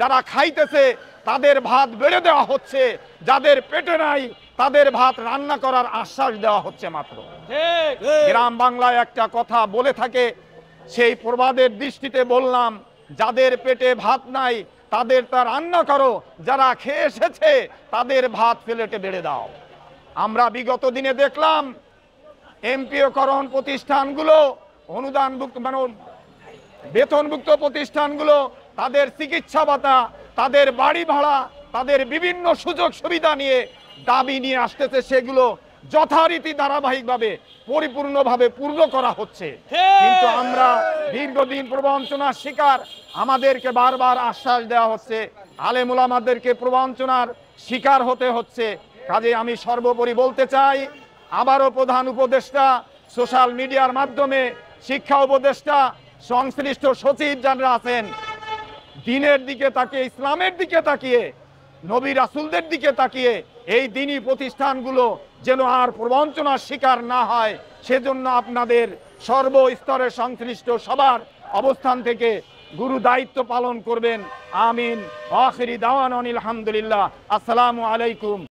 যারা খাইতেছে তাদের ভাত বেড়ে দেওয়া হচ্ছে, যাদের পেটে নাই তাদের ভাত রান্না করার আশ্বাস দেওয়া হচ্ছে মাত্র। গ্রাম বাংলায় একটা কথা বলে থাকে, সেই প্রবাদের দৃষ্টিতে বললাম, যাদের পেটে ভাত নাই তাদের তা রান্না করো, যারা খেয়ে এসেছে তাদের ভাত প্লেটে বেড়ে দাও। আমরা বিগত দিনে দেখলাম এমপিওকরণ প্রতিষ্ঠানগুলো, অনুদানভুক্ত মানে বেতনভুক্ত প্রতিষ্ঠানগুলো তাদের চিকিৎসা ভাতা, তাদের বাড়ি ভাড়া, তাদের বিভিন্ন সুযোগ সুবিধা নিয়ে দাবি নিয়ে আসতেছে, সেগুলো যথারীতি ধারাবাহিকভাবে পরিপূর্ণভাবে পূর্ণ করা হচ্ছে। কিন্তু আমরা দীর্ঘদিন প্রবঞ্চনার শিকার, আমাদেরকে বারবার আশ্বাস দেওয়া হচ্ছে, আলেম ওলামাদেরকে প্রবঞ্চনার শিকার হতে হচ্ছে। কাজে আমি সর্বোপরি বলতে চাই, আবারও প্রধান উপদেষ্টা, সোশ্যাল মিডিয়ার মাধ্যমে শিক্ষা উপদেষ্টা, সংশ্লিষ্ট সচিব যারা আছেন, দিনের দিকে তাকিয়ে, ইসলামের দিকে তাকিয়ে, নবী রাসূলদের দিকে তাকিয়ে এই দ্বীনি প্রতিষ্ঠানগুলো যেন আর প্রবঞ্চনার শিকার না হয়, সেজন্য আপনাদের সর্বস্তরের সংশ্লিষ্ট সবার অবস্থান থেকে গুরু দায়িত্ব পালন করবেন। আমিন। আখিরি দাওয়ানা আলহামদুলিল্লাহ। আসসালামু আলাইকুম।